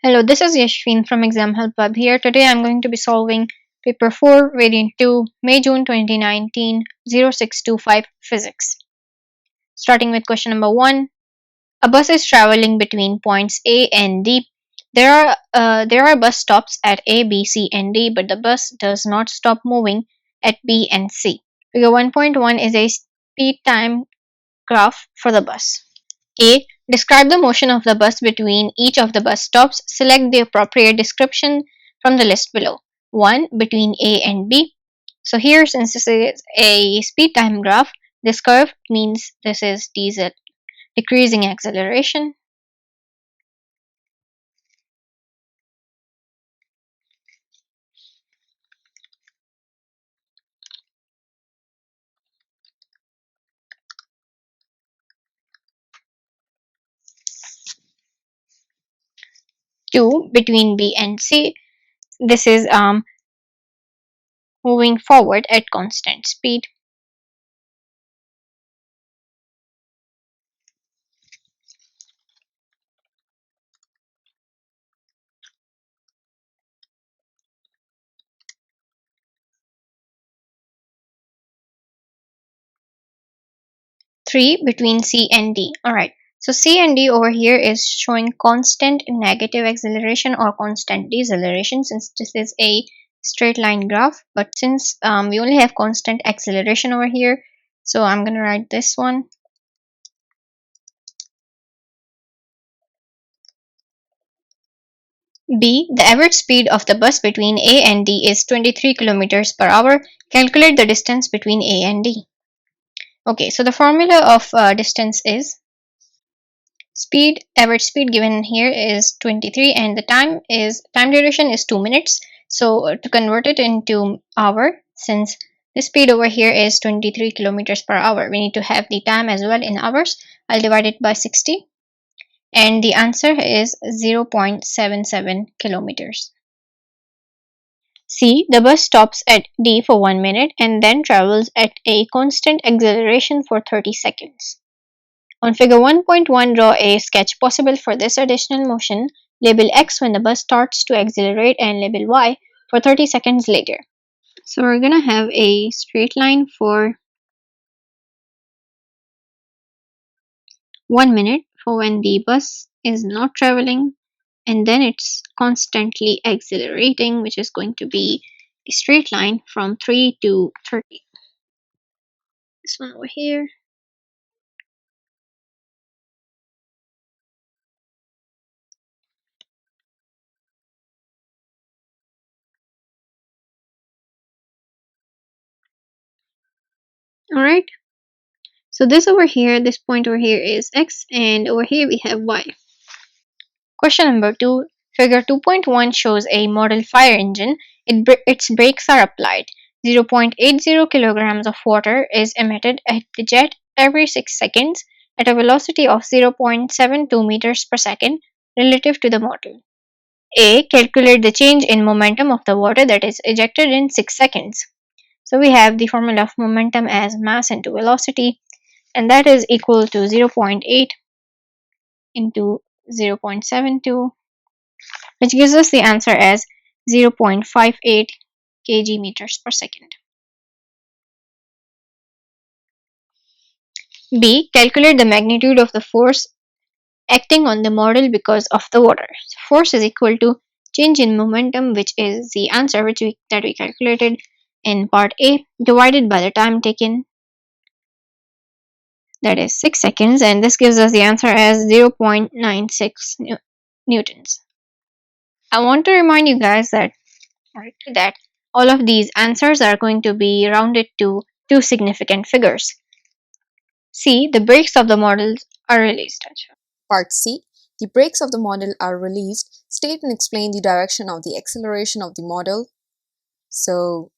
Hello, this is Yashvin from Exam Help Web here. Today I'm going to be solving paper 4, variant 2, May-June 2019, 0625 Physics. Starting with question number 1. A bus is traveling between points A and D. There are bus stops at A, B, C, and D, but the bus does not stop moving at B and C. Figure 1.1 is a speed time graph for the bus. A. Describe the motion of the bus between each of the bus stops. Select the appropriate description from the list below. 1. Between A and B. So here, since this is a speed time graph, this curve means this is diesel decreasing acceleration. 2. Between B and C. This is moving forward at constant speed. 3. Between C and D. Alright, so C and D over here is showing constant negative acceleration or constant deceleration, since this is a straight line graph. But since we only have constant acceleration over here, so I'm gonna write this one. B. The average speed of the bus between A and D is 23 kilometers per hour. Calculate the distance between A and D. Okay, so the formula of distance is average speed given here is 23, and the time duration is 2 minutes. So to convert it into hour, since the speed over here is 23 kilometers per hour, we need to have the time as well in hours. I'll divide it by 60, and the answer is 0.77 kilometers. C. The bus stops at D for 1 minute and then travels at a constant acceleration for 30 seconds. On figure 1.1, draw a sketch possible for this additional motion. Label X when the bus starts to accelerate and label Y for 30 seconds later. So we're gonna have a straight line for 1 minute for when the bus is not traveling, and then it's constantly accelerating, which is going to be a straight line from 3 to 30. This one over here. Alright, so this point over here is X, and over here we have Y. Question number 2. Figure 2.1 shows a model fire engine. Its brakes are applied. 0.80 kilograms of water is emitted at the jet every 6 seconds at a velocity of 0.72 meters per second relative to the model. A. Calculate the change in momentum of the water that is ejected in 6 seconds. So we have the formula of momentum as mass into velocity, and that is equal to 0.8 into 0.72, which gives us the answer as 0.58 kg meters per second. B. Calculate the magnitude of the force acting on the model because of the water. So force is equal to change in momentum, which is the answer that we calculated in part A, divided by the time taken, that is 6 seconds, and this gives us the answer as 0.96 newtons. I want to remind you guys that all of these answers are going to be rounded to two significant figures. C. The brakes of the models are released. Part C. The brakes of the model are released. State and explain the direction of the acceleration of the model. So,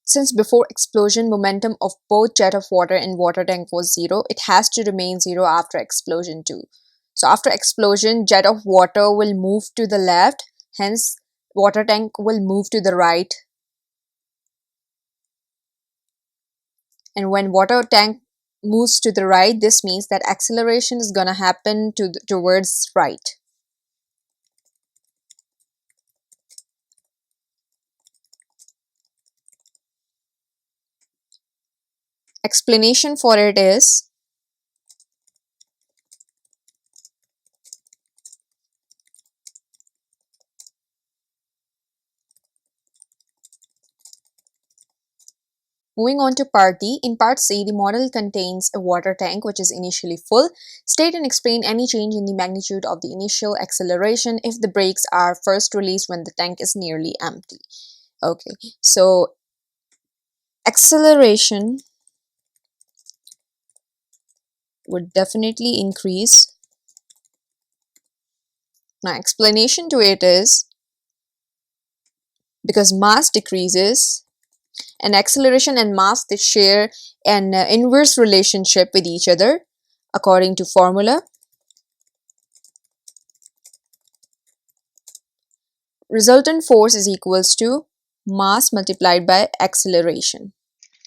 since before explosion momentum of both jet of water and water tank was 0, it has to remain 0 after explosion too. So after explosion, jet of water will move to the left, hence water tank will move to the right. And when water tank moves to the right, this means that acceleration is gonna happen towards right. Explanation for it is moving on to part D. In part C, the model contains a water tank which is initially full. State and explain any change in the magnitude of the initial acceleration if the brakes are first released when the tank is nearly empty. Okay, so acceleration would definitely increase. Now, explanation to it is because mass decreases and acceleration and mass they share an inverse relationship with each other according to formula. Resultant force is equals to mass multiplied by acceleration.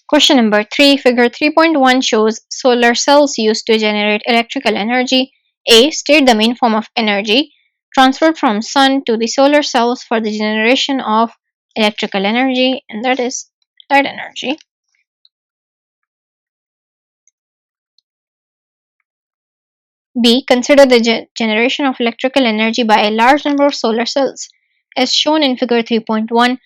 Question number 3. Figure 3.1 shows solar cells used to generate electrical energy. A. State the main form of energy transferred from sun to the solar cells for the generation of electrical energy, and that is light energy. B. Consider the generation of electrical energy by a large number of solar cells. As shown in figure 3.1,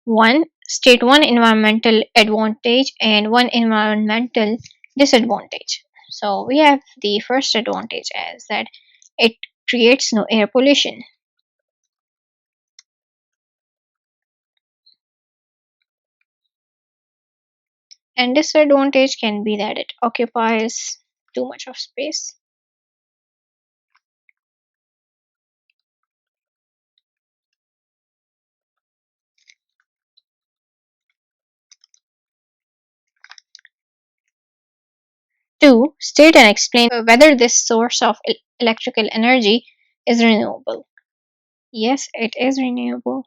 1. State one environmental advantage and one environmental disadvantage. So we have the first advantage as that it creates no air pollution, and disadvantage can be that it occupies too much of space. 2. State and explain whether this source of electrical energy is renewable. Yes, it is renewable.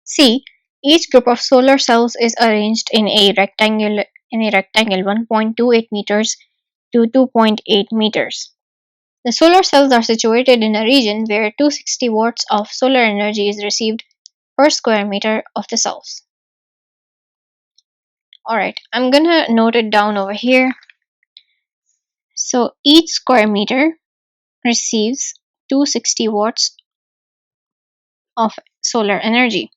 C. Each group of solar cells is arranged in a rectangle 1.28 meters to 2.8 meters. The solar cells are situated in a region where 260 watts of solar energy is received per square meter of the cells. Alright, I'm gonna note it down over here. So each square meter receives 260 watts of solar energy.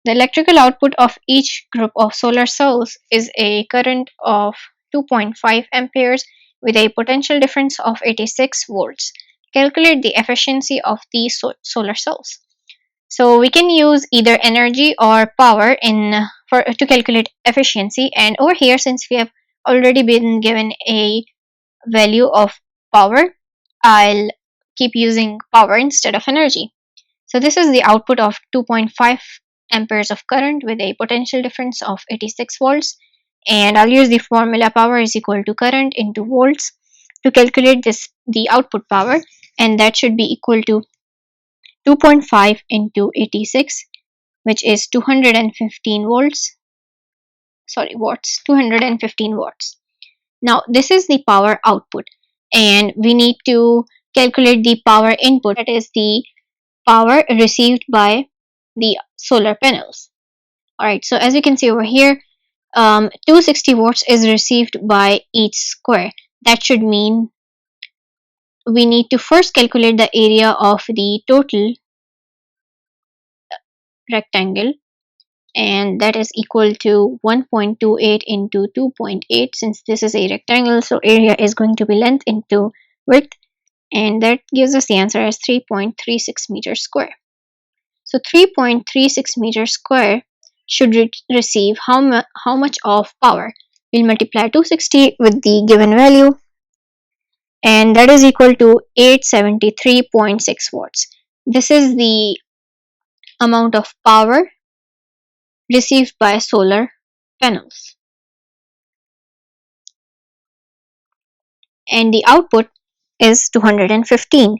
The electrical output of each group of solar cells is a current of 2.5 amperes with a potential difference of 86 volts. Calculate the efficiency of these solar cells. So we can use either energy or power to calculate efficiency, and over here since we have already been given a value of power, I'll keep using power instead of energy. So this is the output of 2.5 amperes of current with a potential difference of 86 volts, and I'll use the formula power is equal to current into volts to calculate the output power, and that should be equal to 2.5 into 86, which is 215 volts. Sorry, watts. 215 watts. Now this is the power output, and we need to calculate the power input, that is the power received by the solar panels. Alright, so as you can see over here, 260 watts is received by each square. That should mean we need to first calculate the area of the total rectangle, and that is equal to 1.28 into 2.8. Since this is a rectangle, so area is going to be length into width, and that gives us the answer as 3.36 meters square. So 3.36 meters square should receive how much of power? We'll multiply 260 with the given value, and that is equal to 873.6 watts. This is the amount of power received by solar panels, and the output is 215.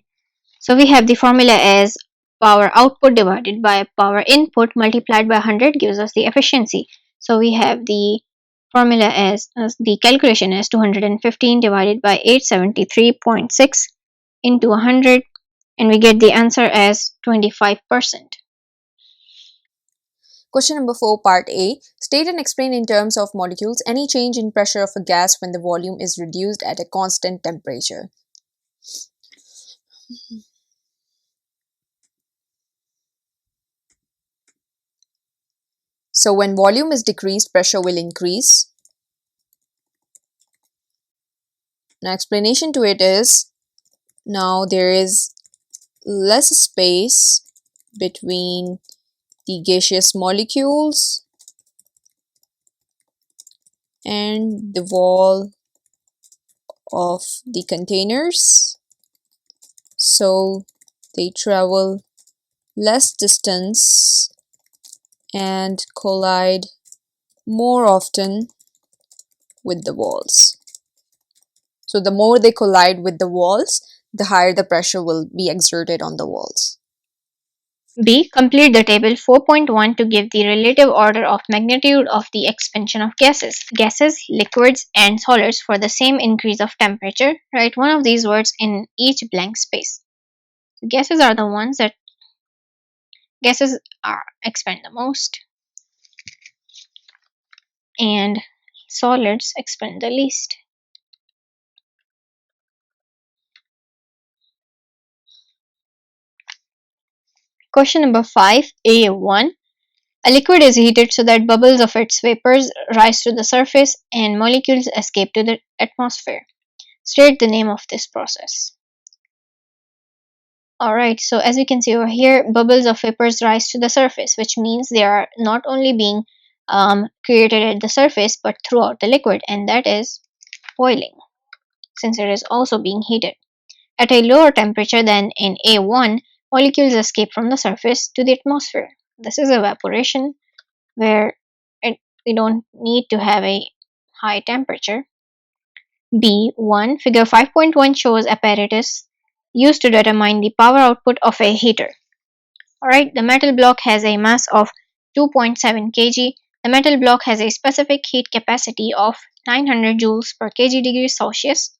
So we have the formula as power output divided by power input multiplied by 100 gives us the efficiency. So we have the formula as the calculation is 215 divided by 873.6 into 100, and we get the answer as 25%. Question number 4, part A. State and explain in terms of molecules any change in pressure of a gas when the volume is reduced at a constant temperature. So when volume is decreased, pressure will increase. Now explanation to it is, now there is less space between the gaseous molecules and the wall of the containers, so they travel less distance and collide more often with the walls. So the more they collide with the walls, the higher the pressure will be exerted on the walls. B. Complete the table 4.1 to give the relative order of magnitude of the expansion of gases. Gases, liquids, and solids for the same increase of temperature. Write one of these words in each blank space. Gases are the ones that gases are expand the most, and solids expand the least. Question number 5, A1. A liquid is heated so that bubbles of its vapors rise to the surface and molecules escape to the atmosphere. State the name of this process. Alright, so as we can see over here, bubbles of vapors rise to the surface, which means they are not only being created at the surface but throughout the liquid, and that is boiling, since it is also being heated. At a lower temperature than in A1, molecules escape from the surface to the atmosphere. This is evaporation, where we don't need to have a high temperature. B1. Figure 5.1 shows apparatus used to determine the power output of a heater. Alright, the metal block has a mass of 2.7 kg. The metal block has a specific heat capacity of 900 joules per kg degree Celsius.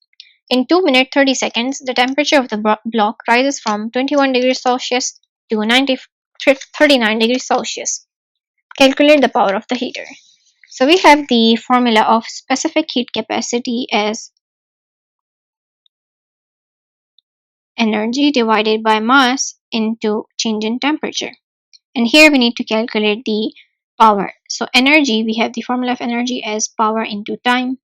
In 2 minutes 30 seconds, the temperature of the block rises from 21 degrees Celsius to 39 degrees Celsius. Calculate the power of the heater. So we have the formula of specific heat capacity as energy divided by mass into change in temperature. And here we need to calculate the power. So energy, we have the formula of energy as power into time.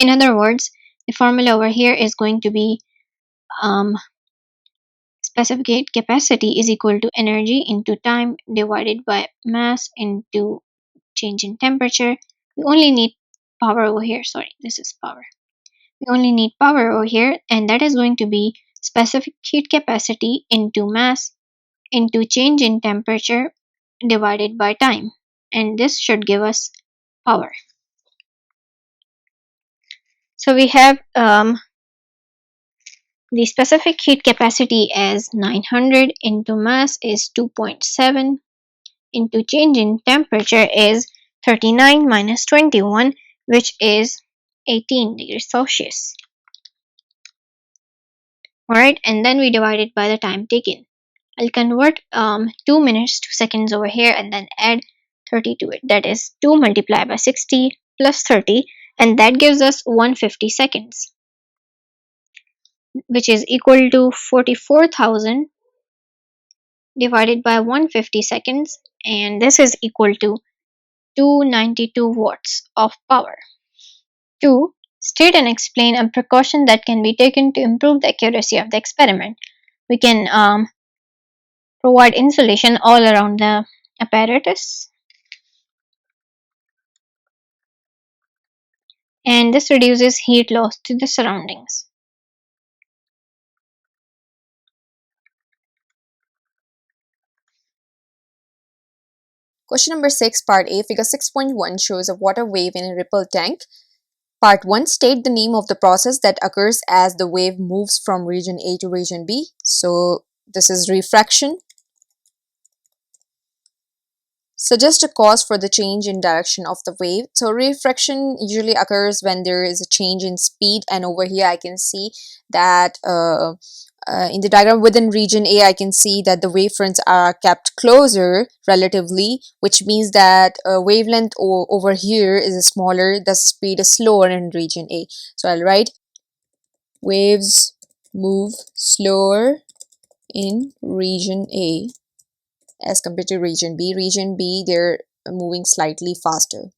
In other words, the formula over here is going to be specific heat capacity is equal to energy into time divided by mass into change in temperature. We only need power over here. Sorry, this is power. We only need power over here, and that is going to be specific heat capacity into mass into change in temperature divided by time, and this should give us power. So we have the specific heat capacity as 900 into mass is 2.7 into change in temperature is 39 minus 21, which is 18 degrees Celsius. Alright, and then we divide it by the time taken. I'll convert 2 minutes to seconds over here and then add 30 to it. That is 2 multiplied by 60 plus 30, and that gives us 150 seconds, which is equal to 44,000 divided by 150 seconds, and this is equal to 292 watts of power. 2. State and explain a precaution that can be taken to improve the accuracy of the experiment. We can provide insulation all around the apparatus, and this reduces heat loss to the surroundings. Question number 6, part A. Figure 6.1 shows a water wave in a ripple tank. Part 1. State the name of the process that occurs as the wave moves from region A to region B. So this is refraction. suggest a cause for the change in direction of the wave. So refraction usually occurs when there is a change in speed, and over here I can see that in the diagram within region A, I can see that the wavefronts are kept closer relatively, which means that wavelength over here is smaller, the speed is slower in region A. So I'll write waves move slower in region A as compared to region B. Region B, they're moving slightly faster.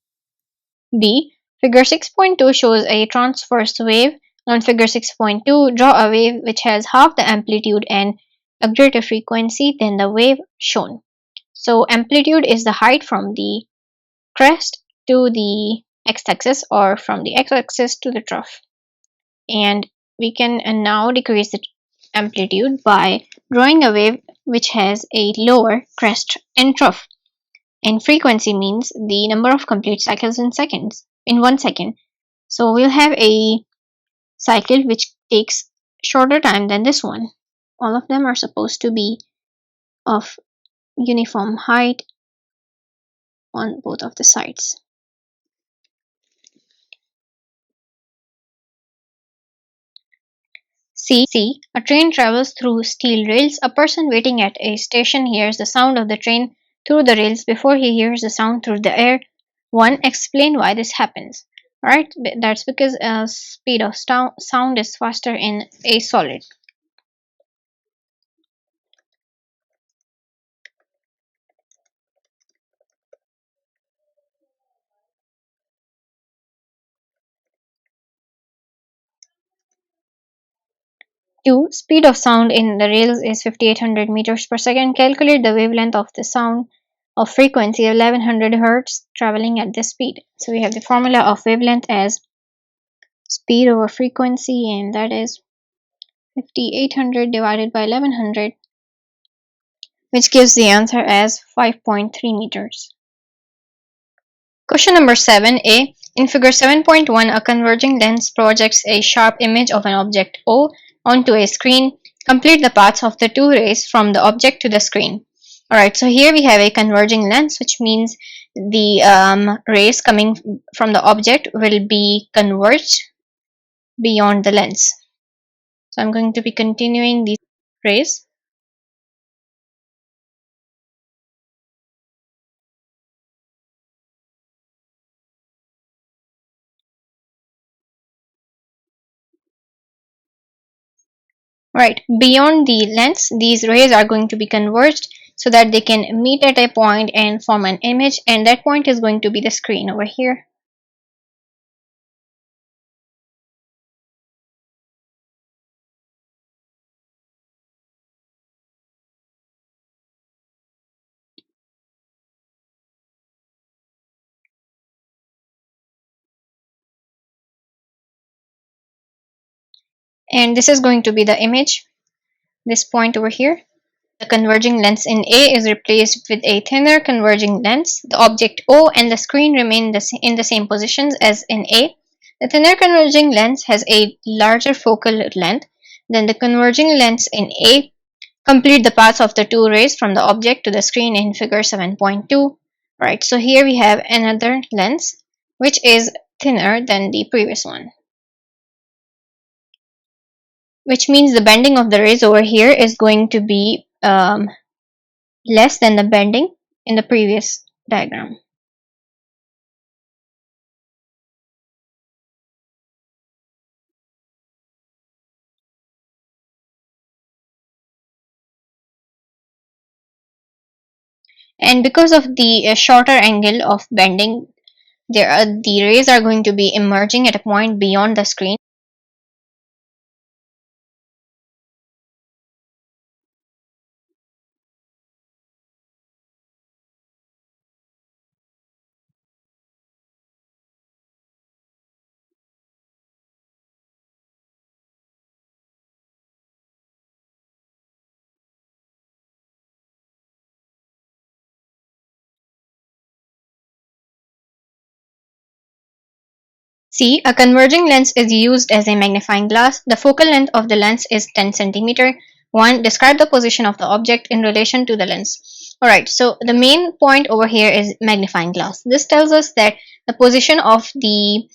B. Figure 6.2 shows a transverse wave. On figure 6.2, draw a wave which has half the amplitude and a greater frequency than the wave shown. So amplitude is the height from the crest to the x-axis or from the x-axis to the trough. And we can now decrease the amplitude by drawing a wave which has a lower crest and trough. And frequency means the number of complete cycles in 1 second. So we'll have a cycle which takes shorter time than this one. All of them are supposed to be of uniform height on both of the sides. C. A train travels through steel rails. A person waiting at a station hears the sound of the train through the rails before he hears the sound through the air. 1. Explain why this happens. Alright, that's because speed of sound is faster in a solid. 2. Speed of sound in the rails is 5800 meters per second. Calculate the wavelength of the sound of frequency 1100 Hz traveling at this speed. So we have the formula of wavelength as speed over frequency, and that is 5800 divided by 1100, which gives the answer as 5.3 meters. Question number 7a. In figure 7.1, a converging lens projects a sharp image of an object O onto a screen. Complete the paths of the two rays from the object to the screen. Alright, so here we have a converging lens, which means the rays coming from the object will be converged beyond the lens. So I'm going to be continuing these rays. Right, beyond the lens, these rays are going to be converged so that they can meet at a point and form an image, and that point is going to be the screen over here. And this is going to be the image, this point over here. The converging lens in A is replaced with a thinner converging lens. The object O and the screen remain in the same positions as in A. The thinner converging lens has a larger focal length than the converging lens in A. Complete the paths of the two rays from the object to the screen in figure 7.2. Right, so here we have another lens which is thinner than the previous one, which means the bending of the rays over here is going to be less than the bending in the previous diagram. And because of the shorter angle of bending, the rays are going to be emerging at a point beyond the screen. C. A converging lens is used as a magnifying glass. The focal length of the lens is 10 cm. 1. Describe the position of the object in relation to the lens. Alright, so the main point over here is magnifying glass. This tells us that the position of the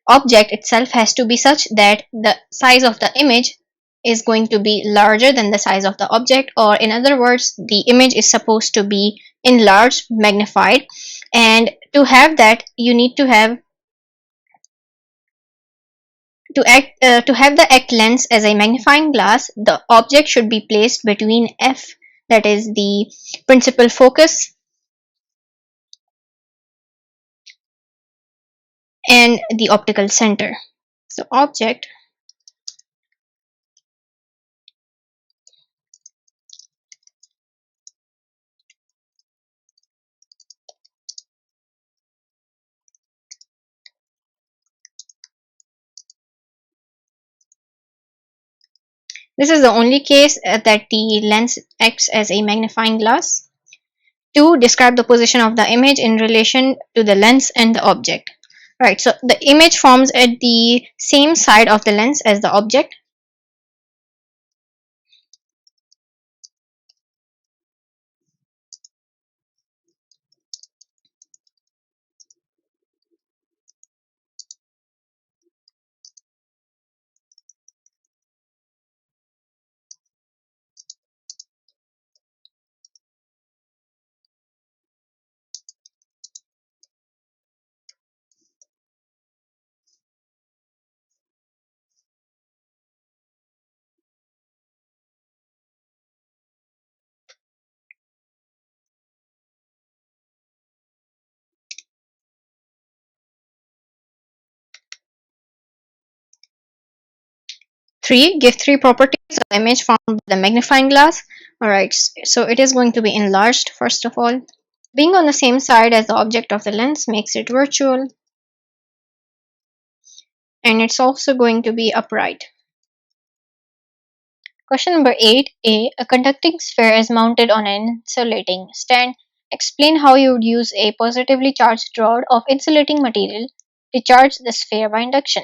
object itself has to be such that the size of the image is going to be larger than the size of the object, or in other words, the image is supposed to be enlarged, magnified. And to have that, you need to have to have the act lens as a magnifying glass. The object should be placed between f, that is the principal focus, and the optical center. So object, this is the only case that the lens acts as a magnifying glass. 2. Describe the position of the image in relation to the lens and the object. Right, so the image forms at the same side of the lens as the object. 3. Give 3 properties of the image formed by the magnifying glass. Alright, so it is going to be enlarged first of all. Being on the same side as the object of the lens makes it virtual, and it's also going to be upright. Question number 8a. A conducting sphere is mounted on an insulating stand. Explain how you would use a positively charged rod of insulating material to charge the sphere by induction.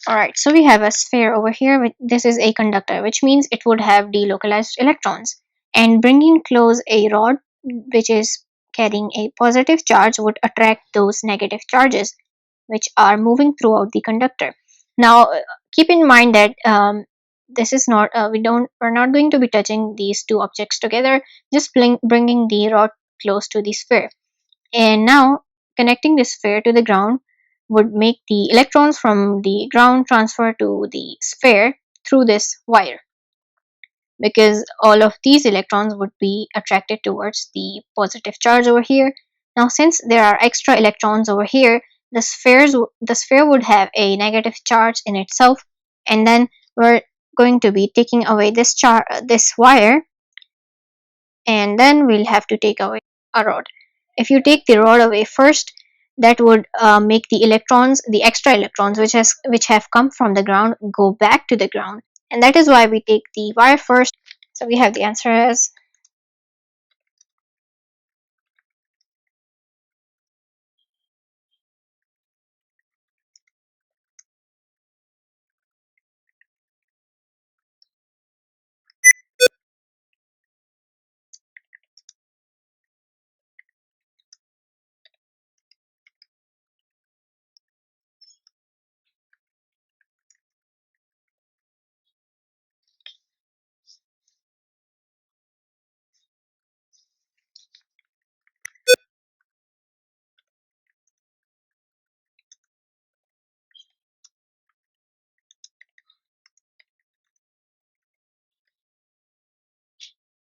Alright, so we have a sphere over here. This is a conductor, which means it would have delocalized electrons. And bringing close a rod which is carrying a positive charge would attract those negative charges which are moving throughout the conductor. Now, keep in mind that this is not we're not going to be touching these two objects together. Just bringing the rod close to the sphere, and now connecting the sphere to the ground would make the electrons from the ground transfer to the sphere through this wire, because all of these electrons would be attracted towards the positive charge over here. Now, since there are extra electrons over here, the sphere would have a negative charge in itself, and then we're going to be taking away this wire, and then we'll have to take away a rod. If you take the rod away first, that would make the electrons, the extra electrons which have come from the ground, go back to the ground, and that is why we take the wire first. So we have the answer as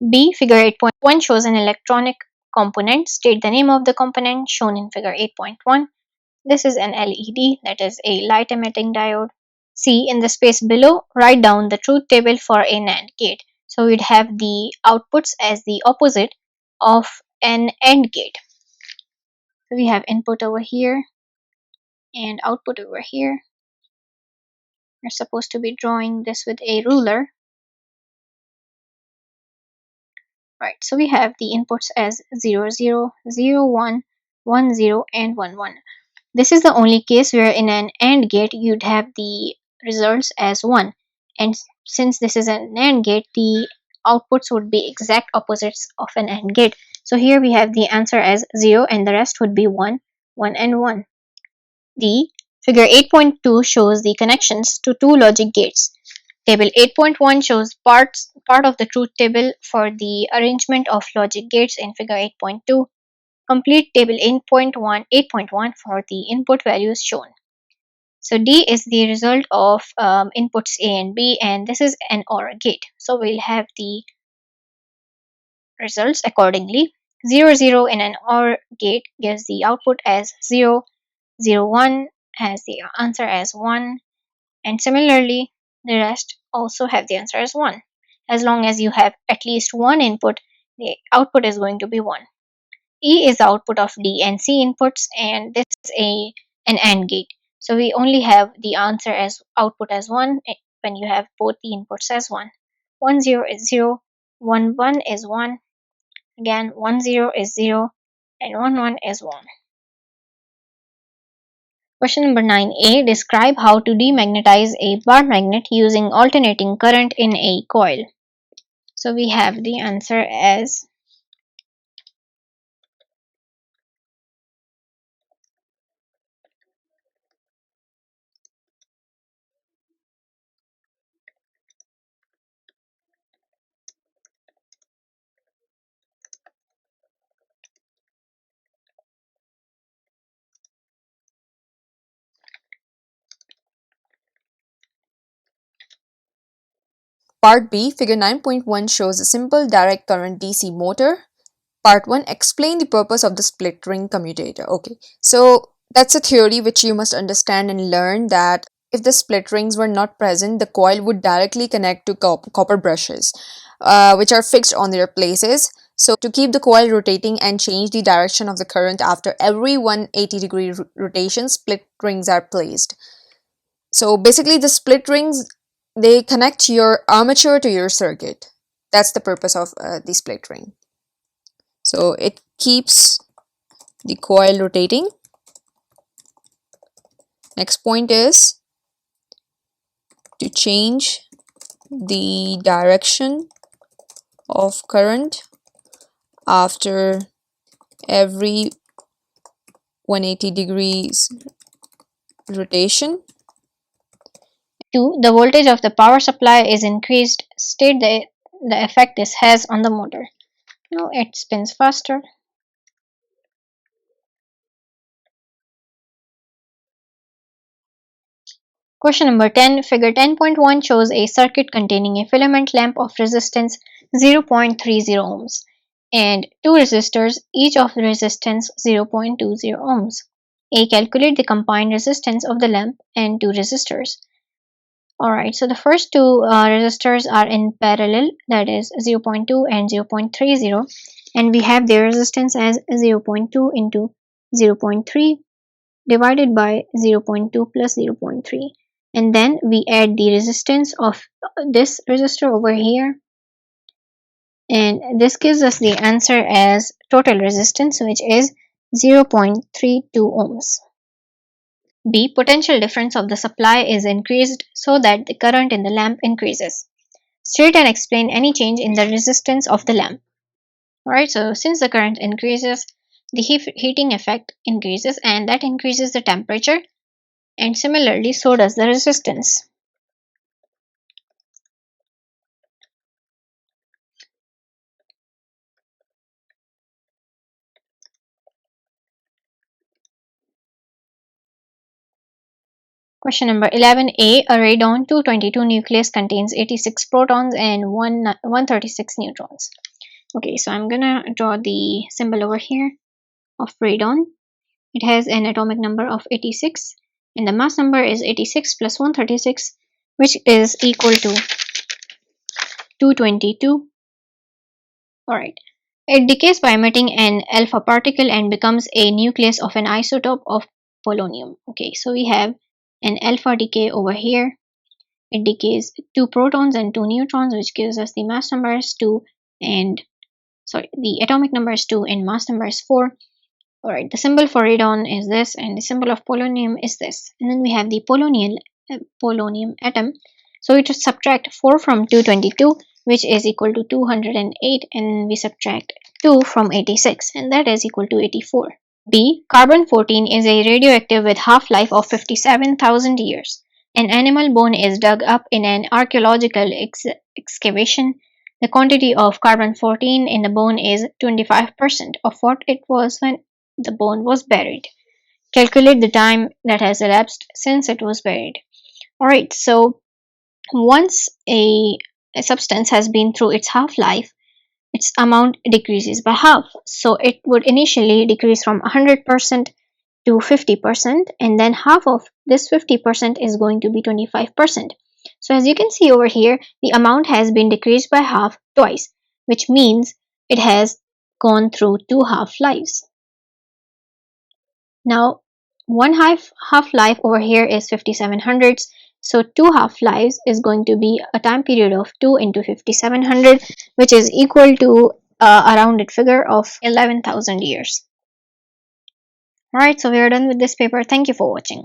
B. Figure 8.1 shows an electronic component. State the name of the component shown in figure 8.1. This is an LED, that is a light emitting diode. C. In the space below, write down the truth table for a NAND gate. So we'd have the outputs as the opposite of an AND gate. So we have input over here and output over here. We're supposed to be drawing this with a ruler. Right, so we have the inputs as 0, 0, 0, 1, 1, 0, and 1, 1. This is the only case where in an AND gate you'd have the results as 1. And since this is an AND gate, the outputs would be exact opposites of an AND gate. So here we have the answer as 0 and the rest would be 1, 1 and 1. D. Figure 8.2 shows the connections to two logic gates. Table 8.1 shows part of the truth table for the arrangement of logic gates in figure 8.2. Complete table 8.1 for the input values shown. So D is the result of inputs A and B, and this is an OR gate. So we'll have the results accordingly. 0, 0 in an OR gate gives the output as 0, 0, 1 has the answer as 1, and similarly, the rest also have the answer as 1. As long as you have at least one input, the output is going to be 1. E is the output of D and C inputs, and this is an AND gate. So we only have the answer as output as 1 when you have both the inputs as 1. 1, 0 is 0, 1, 1 is 1, again 1, 0 is 0, and 1, 1 is 1. Question number 9a. Describe how to demagnetize a bar magnet using alternating current in a coil. So we have the answer as Part B, figure 9.1 shows a simple direct current DC motor. Part 1, explain the purpose of the split ring commutator. Okay, so that's a theory which you must understand and learn, that if the split rings were not present, the coil would directly connect to copper brushes, which are fixed on their places. So to keep the coil rotating and change the direction of the current after every 180-degree rotation, split rings are placed. So basically the split rings, they connect your armature to your circuit. That's the purpose of the split ring. So it keeps the coil rotating. Next point is to change the direction of current after every 180 degrees rotation. 2. The voltage of the power supply is increased. State the effect this has on the motor. Now it spins faster. Question number 10. Figure 10.1 shows a circuit containing a filament lamp of resistance 0.30 ohms and two resistors, each of the resistance 0.20 ohms. A. Calculate the combined resistance of the lamp and two resistors. Alright, so the first two resistors are in parallel, that is 0.2 and 0.30, and we have their resistance as 0.2 into 0.3 divided by 0.2 plus 0.3, and then we add the resistance of this resistor over here, and this gives us the answer as total resistance, which is 0.32 ohms. B. Potential difference of the supply is increased so that the current in the lamp increases. State and explain any change in the resistance of the lamp. Alright, so since the current increases, the heating effect increases, and that increases the temperature, and similarly so does the resistance. Question number 11a. A radon 222 nucleus contains 86 protons and 136 neutrons. Okay, so I'm gonna draw the symbol over here of radon. It has an atomic number of 86 and the mass number is 86 plus 136, which is equal to 222. Alright. It decays by emitting an alpha particle and becomes a nucleus of an isotope of polonium. Okay, so we have an alpha decay over here. It decays 2 protons and 2 neutrons, which gives us the mass number is 2 and the atomic number is 2 and mass number is 4. Alright, the symbol for radon is this and the symbol of polonium is this. And then we have the polonium atom. So we just subtract 4 from 222, which is equal to 208, and we subtract 2 from 86, and that is equal to 84. B. Carbon-14 is a radioactive with half-life of 57,000 years. An animal bone is dug up in an archaeological excavation. The quantity of carbon-14 in the bone is 25% of what it was when the bone was buried. Calculate the time that has elapsed since it was buried. Alright, so once a substance has been through its half-life, its amount decreases by half. So it would initially decrease from 100% to 50%, and then half of this 50% is going to be 25%. So as you can see over here, the amount has been decreased by half twice, which means it has gone through two half-lives. Now, one half-life over here is 5700, so two half-lives is going to be a time period of 2 into 5700, which is equal to a rounded figure of 11,000 years. Alright, so we are done with this paper. Thank you for watching.